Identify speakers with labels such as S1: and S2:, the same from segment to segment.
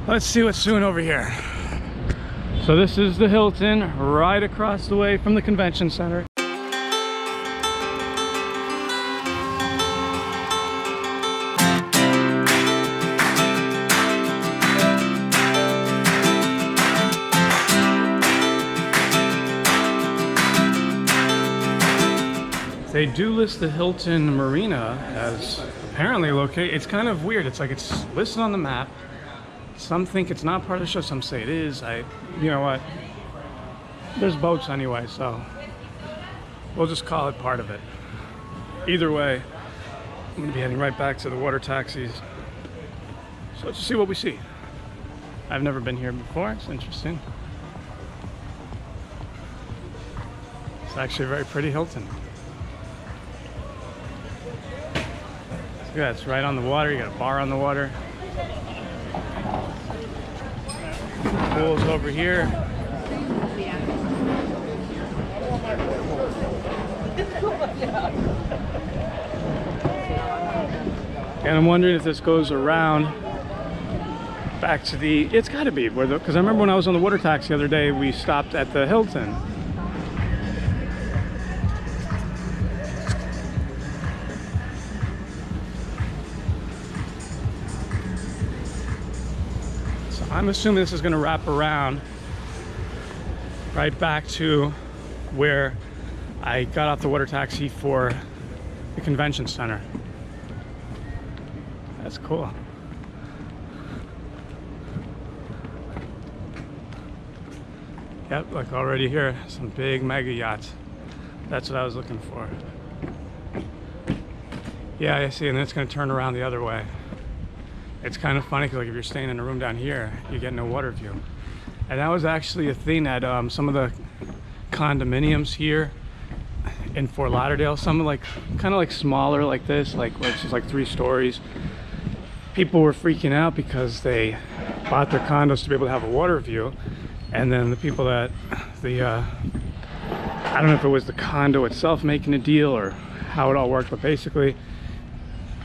S1: Let's see what's doing over here. So this is the Hilton right across the way from the convention center. They do list the Hilton Marina as apparently located. It's kind of weird. It's like it's listed on the map. Some think it's not part of the show, some say it is. You know what? There's boats anyway, so we'll just call it part of it. Either way, I'm gonna be heading right back to the water taxis. So let's just see what we see. I've never been here before, it's interesting. It's actually a very pretty Hilton. Look at that, it's right on the water. You got a bar on the water. Pool's over here. And I'm wondering if this goes around back to the, it's got to be, because I remember when I was on the water taxi the other day, we stopped at the Hilton. I'm assuming this is going to wrap around right back to where I got off the water taxi for the convention center. That's cool. Yep, like already here, some big mega yachts. That's what I was looking for. Yeah, I see, and then it's going to turn around the other way. It's kind of funny because like if you're staying in a room down here, you get no water view. And that was actually a thing at some of the condominiums here in Fort Lauderdale. Some of like kind of like smaller like this, like where it's just like 3 stories. People were freaking out because they bought their condos to be able to have a water view, and then the people that I don't know if it was the condo itself making a deal or how it all worked, but basically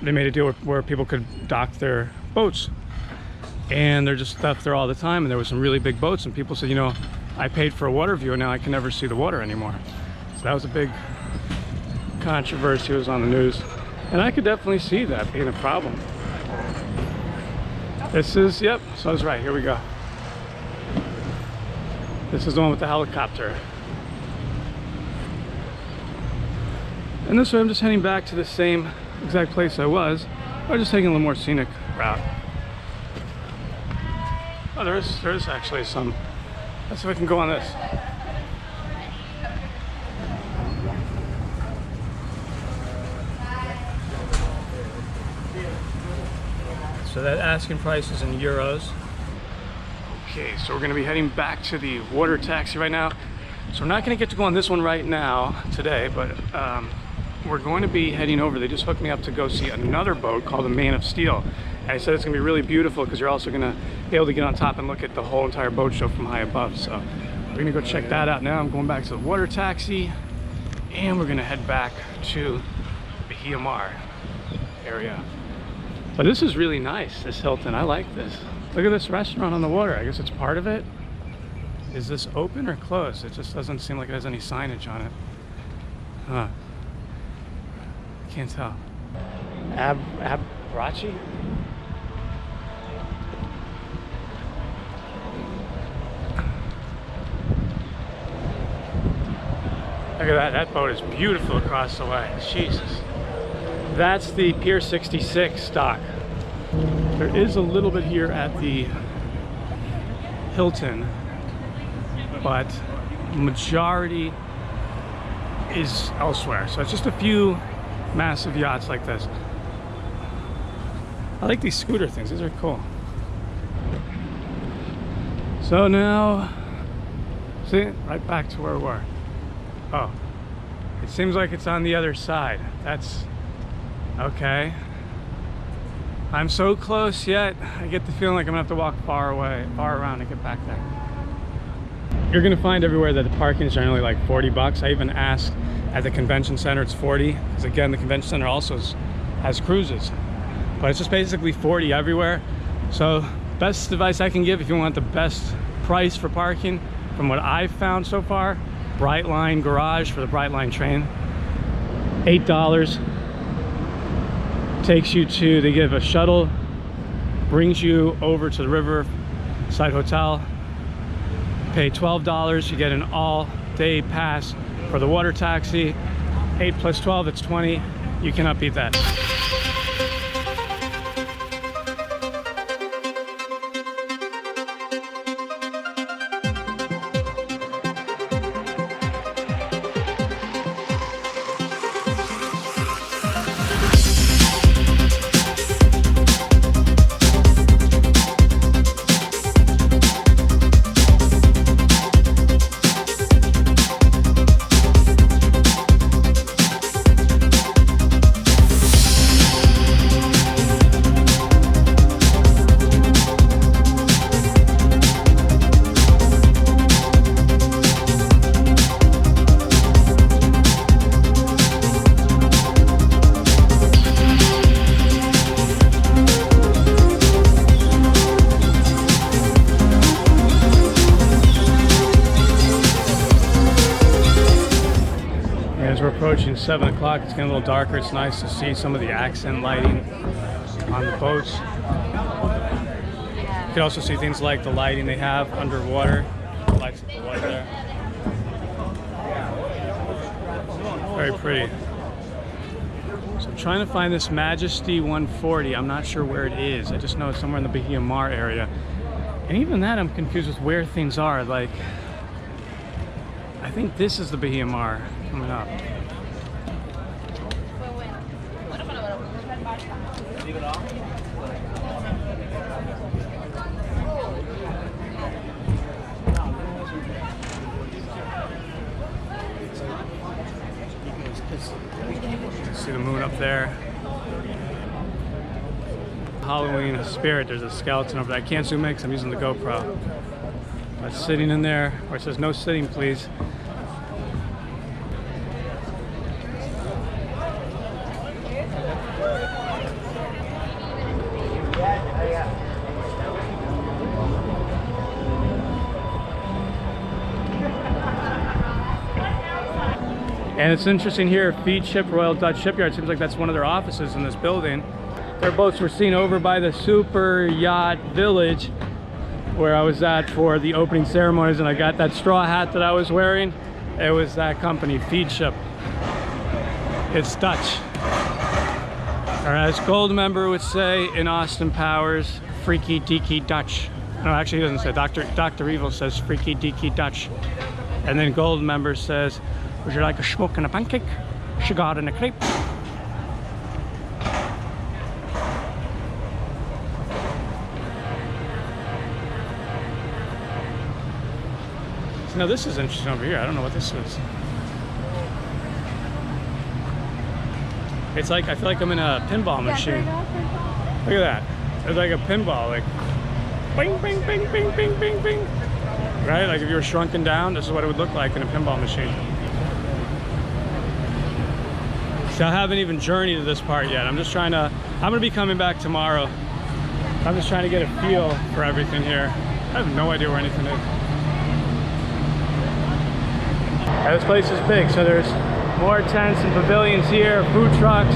S1: they made a deal where people could dock their boats, and they're just stuff there all the time, and there was some really big boats, and people said, you know, I paid for a water view and now I can never see the water anymore. So that was a big controversy. It was on the news, and I could definitely see that being a problem. This is, yep, so I was right. Here we go. This is the one with the helicopter. And this way I'm just heading back to the same exact place I was, or just taking a little more scenic route. Oh, there's actually some. Let's see if I can go on this. So that asking price is in euros. Okay, so we're going to be heading back to the water taxi right now. So we're not going to get to go on this one right now today, but we're going to be heading over. They just hooked me up to go see another boat called the Man of Steel. And I said it's going to be really beautiful because you're also going to be able to get on top and look at the whole entire boat show from high above. So we're going to go check that out now. I'm going back to the water taxi, and we're going to head back to Bahia Mar area. But this is really nice, this Hilton. I like this. Look at this restaurant on the water. I guess it's part of it. Is this open or closed? It just doesn't seem like it has any signage on it. Huh. Can't tell. Abrachi? Look at that. That boat is beautiful across the way. Jesus. That's the Pier 66 dock. There is a little bit here at the Hilton, but majority is elsewhere. So it's just a few massive yachts like this. I like these scooter things. These are cool. So now, see, right back to where we were. Oh, it seems like it's on the other side. That's okay. I'm so close yet. I get the feeling like I'm gonna have to walk far around to get back there. You're gonna find everywhere that the parking is generally like 40 bucks. I even asked at the convention center, it's 40, because again, the convention center also has cruises, but it's just basically 40 everywhere. So Best advice I can give if you want the best price for parking, from what I've found so far, Brightline Garage for the Brightline train. $8 takes you to, they give a shuttle, brings you over to the Riverside Hotel. Pay $12, you get an all-day pass for the water taxi. 8 plus 12, that's 20. You cannot beat that. As we're approaching 7 o'clock, it's getting a little darker. It's nice to see some of the accent lighting on the boats. You can also see things like the lighting they have underwater. Lights at the water there. Very pretty. So I'm trying to find this Majesty 140. I'm not sure where it is. I just know it's somewhere in the Bahia Mar area. And even that, I'm confused with where things are. Like, I think this is the Bahia Mar coming up. See the moon up there. Halloween spirit, there's a skeleton over there. I can't zoom in because I'm using the GoPro. But sitting in there, where it says no sitting please. And it's interesting here, Feed Ship, Royal Dutch Shipyard, seems like that's one of their offices in this building. Their boats were seen over by the Superyacht Village, where I was at for the opening ceremonies, and I got that straw hat that I was wearing. It was that company, Feed Ship. It's Dutch. Or as Gold Member would say in Austin Powers, freaky deaky Dutch. No, actually he doesn't say, Dr. Evil says freaky deaky Dutch. And then Gold Member says, would you like a smoke and a pancake? Sugar and a crepe? So now this is interesting over here. I don't know what this is. It's like, I feel like I'm in a pinball machine. Look at that. It's like a pinball, like bing, bing, bing, bing, bing, bing, bing. Right? Like if you were shrunken down, this is what it would look like in a pinball machine. So I haven't even journeyed to this part yet. I'm gonna be coming back tomorrow. I'm just trying to get a feel for everything here. I have no idea where anything is. Yeah, this place is big, so there's more tents and pavilions here, food trucks.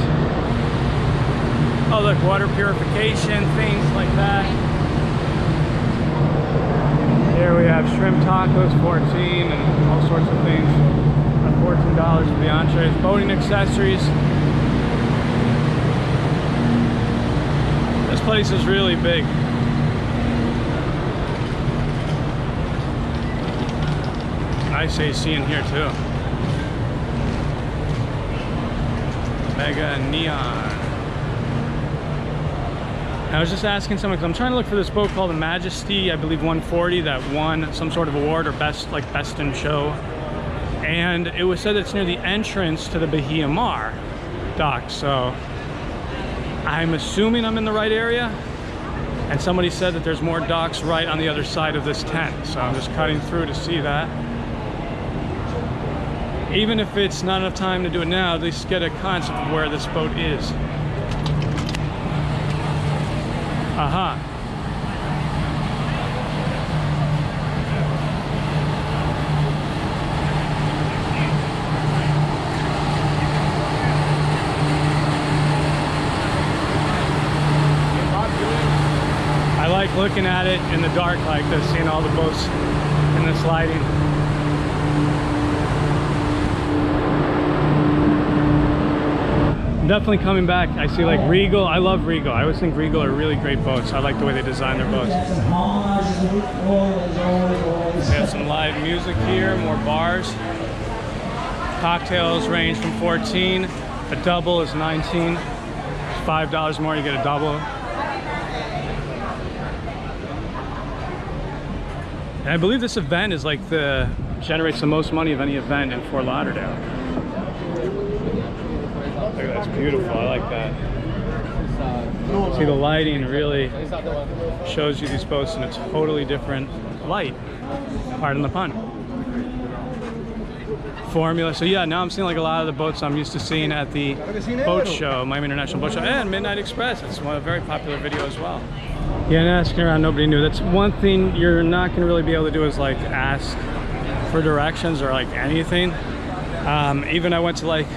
S1: Oh look, water purification, things like that. Here we have shrimp tacos, 14, and all sorts of things. $14 for the entrees. Boating accessories. This place is really big. Nice AC in here too. Mega neon. I was just asking someone, because I'm trying to look for this boat called the Majesty, I believe 140, that won some sort of award, or best in show. And it was said it's near the entrance to the Bahia Mar dock, so I'm assuming I'm in the right area. And somebody said that there's more docks right on the other side of this tent, so I'm just cutting through to see that. Even if it's not enough time to do it now, at least get a concept of where this boat is. Aha. like looking at it in the dark like this, seeing all the boats in this lighting. I'm definitely coming back. I see like Regal. I love Regal. I always think Regal are really great boats. I like the way they design their boats. They have some live music here, more bars. Cocktails range from 14. A double is 19. $5 more, you get a double. And I believe this event is like generates the most money of any event in Fort Lauderdale. Look, that's beautiful. I like that. See, the lighting really shows you these boats in a totally different light. Pardon the pun. Formula. So yeah, now I'm seeing like a lot of the boats I'm used to seeing at the boat show, Miami International Boat Show, and Midnight Express. It's a very popular video as well. Yeah, and asking around, nobody knew. That's one thing you're not going to really be able to do is like ask for directions or like anything. Even I went to like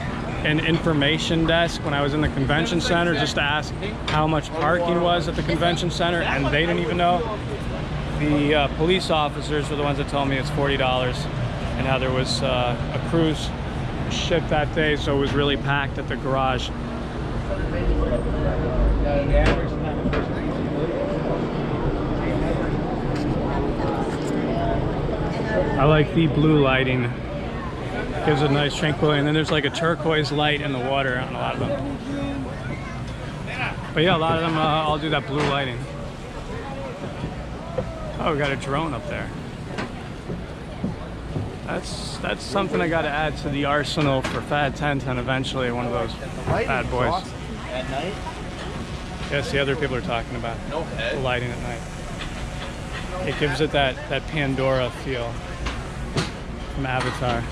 S1: an information desk when I was in the convention center just to ask how much parking was at the convention center, and they didn't even know. The police officers were the ones that told me it's $40, and how there was a cruise ship that day, so it was really packed at the garage. I like the blue lighting. Gives a nice tranquility, and then there's like a turquoise light in the water on a lot of them. But yeah, a lot of them all do that blue lighting. Oh, we got a drone up there. That's something I got to add to the arsenal for Fad 1010 eventually, one of those bad boys.
S2: At night?
S1: Yes, the other people are talking about the lighting at night. It gives it that Pandora feel from Avatar.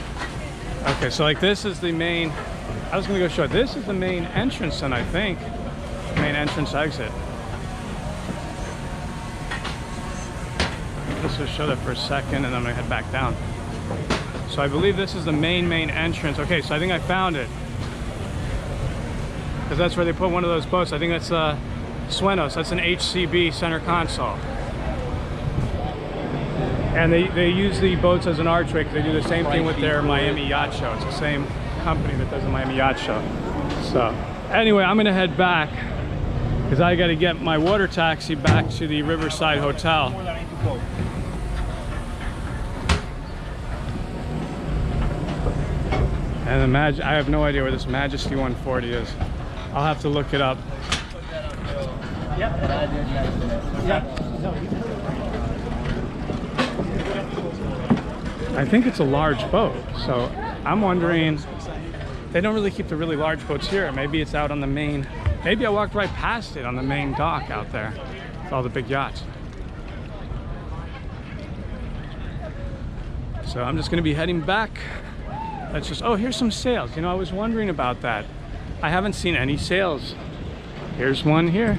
S1: Okay, so like this is the main, I was gonna go show it. This is the main entrance then, I think. Main entrance exit. Let's just show that for a second and then I'm gonna head back down. So I believe this is the main entrance. Okay, so I think I found it. Because that's where they put one of those boats. I think that's Suenos, that's an HCB center console. And they use the boats as an archway because they do the same thing with their Miami Yacht Show. It's the same company that does the Miami Yacht Show. So anyway, I'm gonna head back because I gotta get my water taxi back to the Riverside Hotel. And I have no idea where this Majesty 140 is. I'll have to look it up. Yep. I think it's a large boat, so I'm wondering, they don't really keep the really large boats here. Maybe it's out on the main, maybe I walked right past it on the main dock out there with all the big yachts. So I'm just gonna be heading back. Let's just, oh, here's some sales. You know, I was wondering about that. I haven't seen any sales. Here's one here.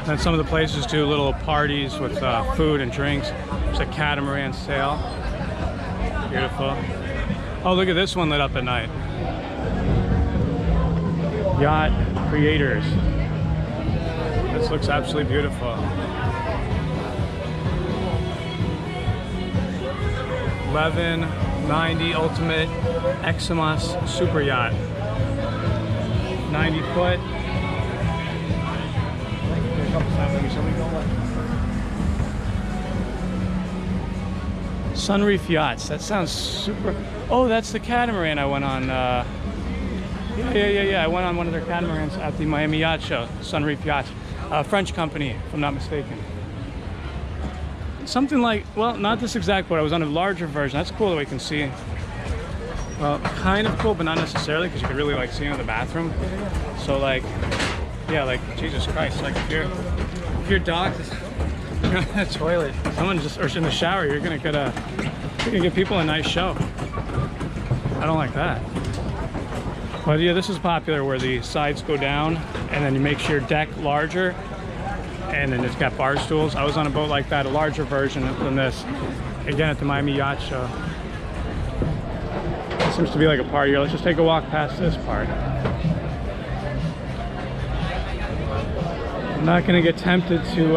S1: And some of the places do little parties with food and drinks. There's a catamaran sail. Beautiful. Oh, look at this one lit up at night. Yacht Creators. This looks absolutely beautiful. 1190 Ultimate Eximus Super Yacht. 90 foot. Sunreef Yachts. That sounds super. Oh, that's the catamaran I went on. Yeah. I went on one of their catamarans at the Miami Yacht Show. Sunreef Yachts, French company, if I'm not mistaken. something like, well, not this exact boat. I was on a larger version. That's cool that we can see. Well, kind of cool, but not necessarily, because you could really like see into the bathroom. So like, yeah, like Jesus Christ, like if you're docked in a toilet, someone just or in the shower, you're gonna give people a nice show. I don't like that. But yeah, this is popular where the sides go down and then you make your deck larger, and then it's got bar stools. I was on a boat like that, a larger version than this, again at the Miami Yacht Show. It seems to be like a part here. Let's just take a walk past this part. I'm not going to get tempted to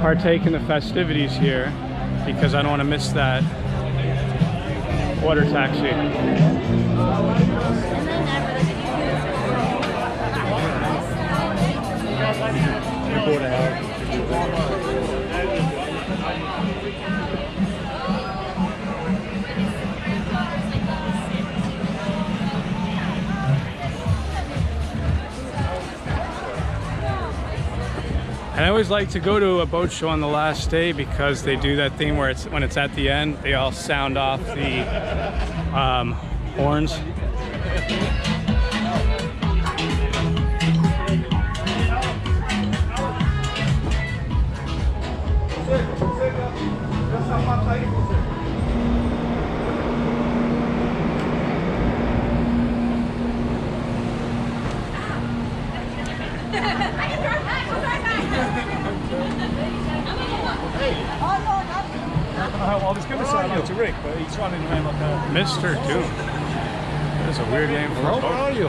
S1: partake in the festivities here because I don't want to miss that water taxi. And I always like to go to a boat show on the last day because they do that thing where when it's at the end, they all sound off the horns.
S2: It's a rig, but he's running around like that.
S1: Mr. Doom. That's a weird name for a boat.
S2: How are you?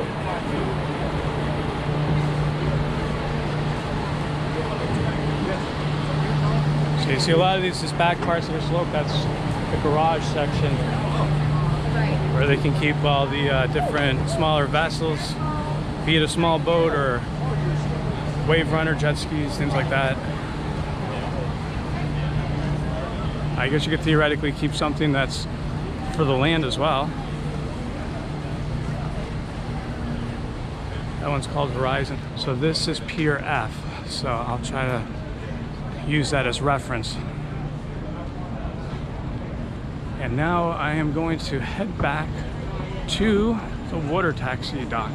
S1: So you see a lot of these back parts of the slope, that's the garage section where they can keep all the different smaller vessels, be it a small boat or wave runner, jet skis, things like that. I guess you could theoretically keep something that's for the land as well. That one's called Horizon. So this is Pier F. So I'll try to use that as reference. And now I am going to head back to the water taxi dock.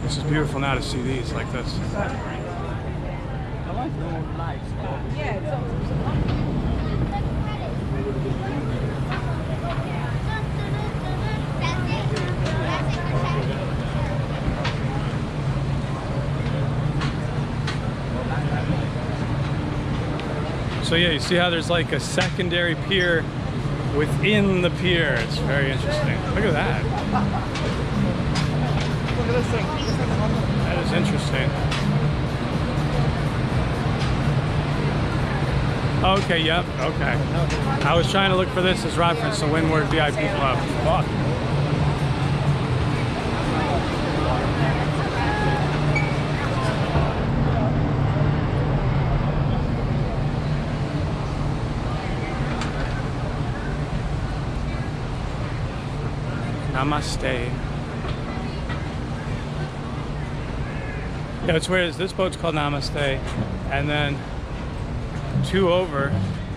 S1: This is beautiful now to see these like this. So yeah, you see how there's like a secondary pier within the pier. It's very interesting. Look at that.
S2: Look at this thing.
S1: That is interesting. Okay, yep, okay. I was trying to look for this as reference, the Windward VIP Club. Fuck. Namaste. Yeah, it's weird. This boat's called Namaste, and then two over,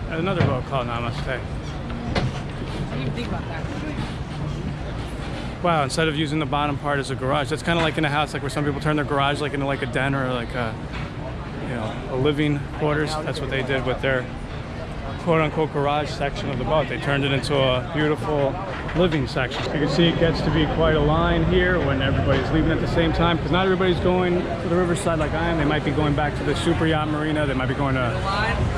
S1: another boat called Namaste.
S3: What do you think about that?
S1: Wow, instead of using the bottom part as a garage, that's kind of like in a house, like where some people turn their garage like into like a den or like a, you know, a living quarters. That's what they did with their quote-unquote garage section of the boat. They turned it into a beautiful living section. You can see it gets to be quite a line here when everybody's leaving at the same time, because not everybody's going to the riverside like I am. They might be going back to the Superyacht Marina. They might be going to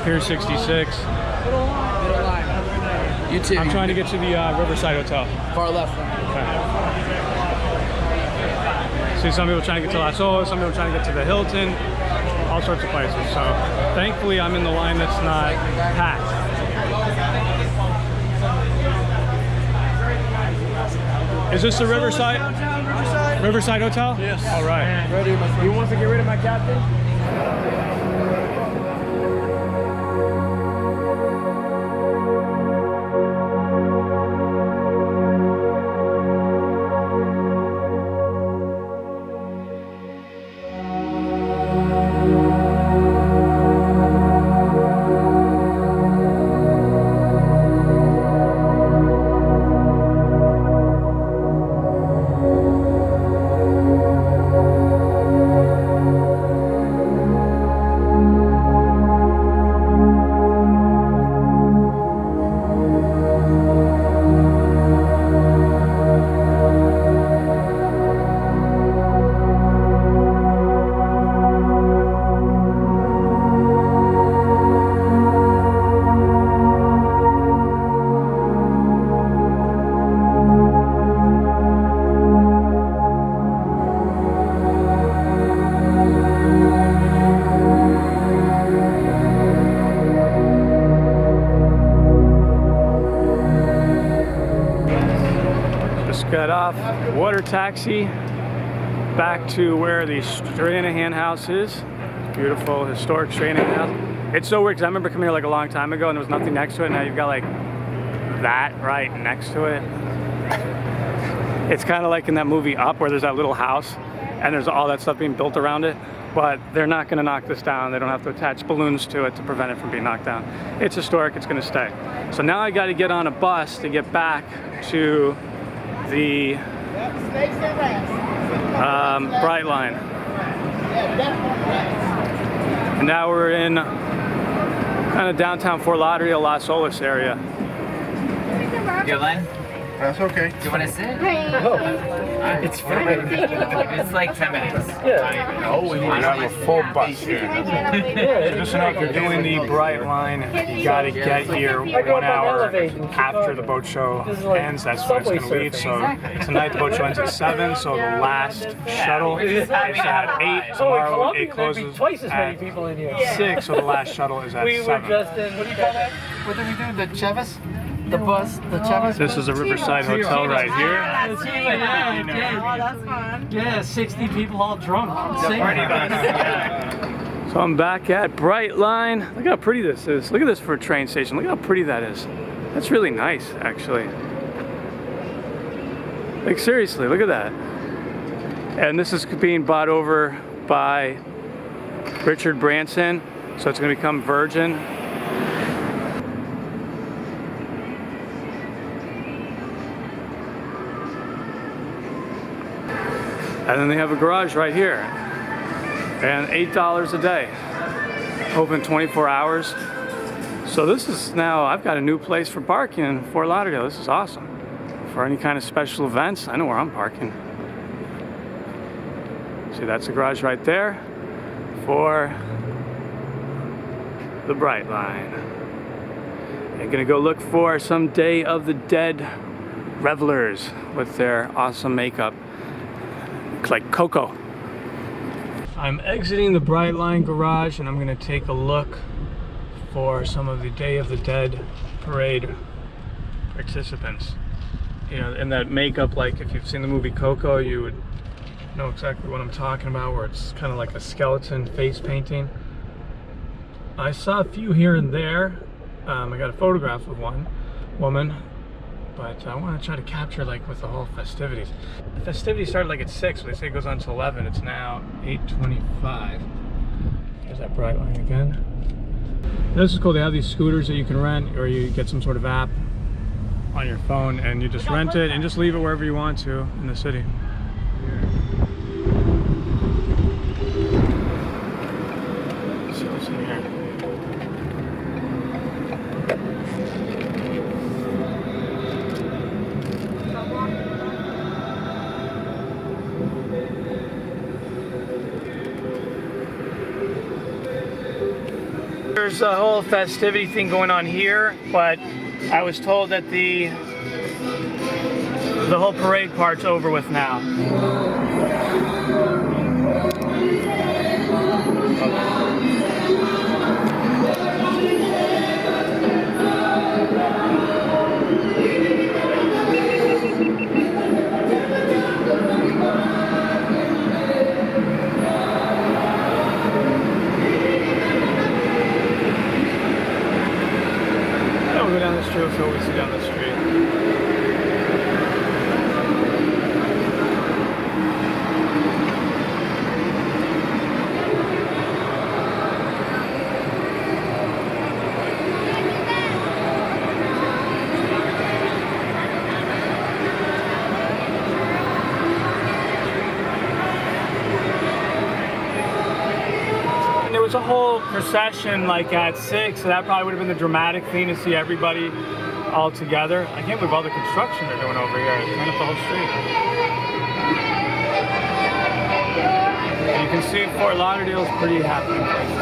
S1: Pier 66.
S3: Middle line. You too.
S1: I'm trying to get to the Riverside Hotel.
S3: Far left.
S1: Okay. See some people trying to get to La Sola, some people trying to get to the Hilton, all sorts of places. So thankfully I'm in the line that's not packed. Is this the Riverside? Riverside Hotel?
S2: Yes.
S1: All right.
S2: Ready, my friend.
S3: You want to get rid of my captain?
S1: water taxi back to where the Stranahan house is. Beautiful historic Stranahan house. It's so weird because I remember coming here like a long time ago and there was nothing next to it. Now you've got like that right next to it. It's kind of like in that movie Up where there's that little house and there's all that stuff being built around it. But they're not going to knock this down. They don't have to attach balloons to it to prevent it from being knocked down. It's historic. It's going to stay. So now I got to get on a bus to get back to the Bright Line. And now we're in kind of downtown Fort Lauderdale, Las Olas area.
S4: You Len?
S5: That's okay.
S4: Do you want to sit?
S2: It's free.
S4: It's like 10 minutes.
S2: Yeah.
S5: Oh, we have a full bus here.
S1: Just know if you're doing the Bright Line, you got to get here 1 hour after the boat show ends. That's when it's going to leave. So tonight the boat show ends at 7, so the last shuttle is at 8. Tomorrow it closes
S3: Twice as many
S1: at
S3: people in here.
S1: 6, so the last shuttle is at 7.
S3: What do you call that?
S4: What do we do? The Chevis?
S3: The bus, the Chevis.
S1: This is a Riverside hotel right here.
S3: Oh, that's fun. Yeah, 60 people all drunk.
S1: So I'm back at Bright Line. Look how pretty this is. Look at this for a train station. Look how pretty that is. That's really nice, actually. Like seriously, look at that. And this is being bought over by Richard Branson, so it's going to become Virgin. And then they have a garage right here. And $8 a day. Open 24 hours. So this is now, I've got a new place for parking in Fort Lauderdale. This is awesome. For any kind of special events, I know where I'm parking. See, that's the garage right there for the Bright Line. I'm gonna go look for some Day of the Dead revelers with their awesome makeup. Like Coco. I'm exiting the Bright Line garage and I'm gonna take a look for some of the Day of the Dead parade participants. You know, in that makeup, like if you've seen the movie Coco, you would know exactly what I'm talking about, where it's kind of like a skeleton face painting. I saw a few here and there. I got a photograph of one woman, but I want to try to capture like with the whole festivities. The festivities started like at 6, but they say it goes on to 11. It's now 8:25. There's that Bright Line again. This is cool. They have these scooters that you can rent, or you get some sort of app on your phone and you just rent it and just leave it wherever you want to in the city. Let's see what's in here. There's a whole festivity thing going on here, but I was told that the whole parade part's over with now. We'll go down the street, so we see down the street. There was a whole procession like at 6, so that probably would have been the dramatic thing to see everybody all together. I can't believe all the construction they're doing over here. It's kind of the whole street. And you can see Fort Lauderdale is pretty happening place.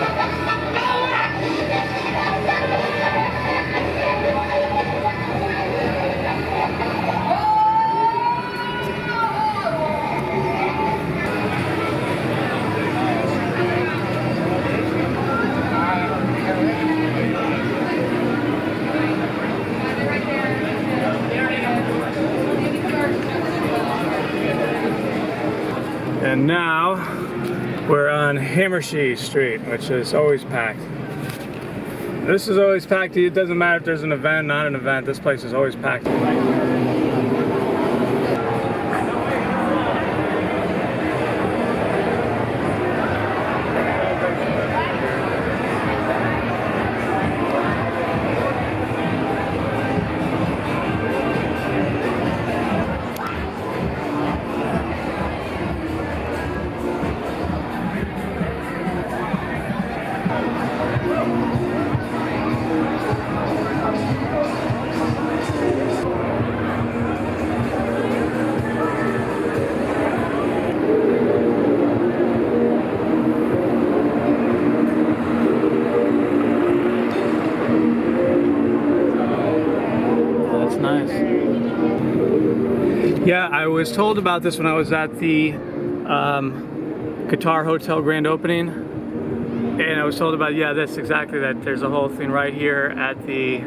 S1: And now we're on Hammershee Street, which is always packed. This is always packed. It doesn't matter if there's an event, not an event. This place is always packed. Yeah, I was told about this when I was at the Qatar Hotel grand opening, and I was told about, yeah, this exactly, that there's a whole thing right here at the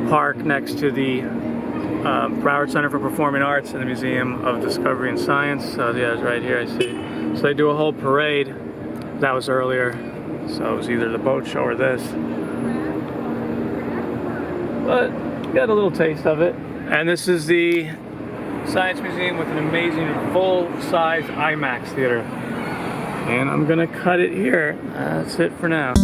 S1: park next to the Broward Center for Performing Arts and the Museum of Discovery and Science. So yeah, it's right here, I see. So they do a whole parade. That was earlier, so it was either the boat show or this. But got a little taste of it. And this is the Science Museum with an amazing full-size IMAX theater. And I'm gonna cut it here. That's it for now.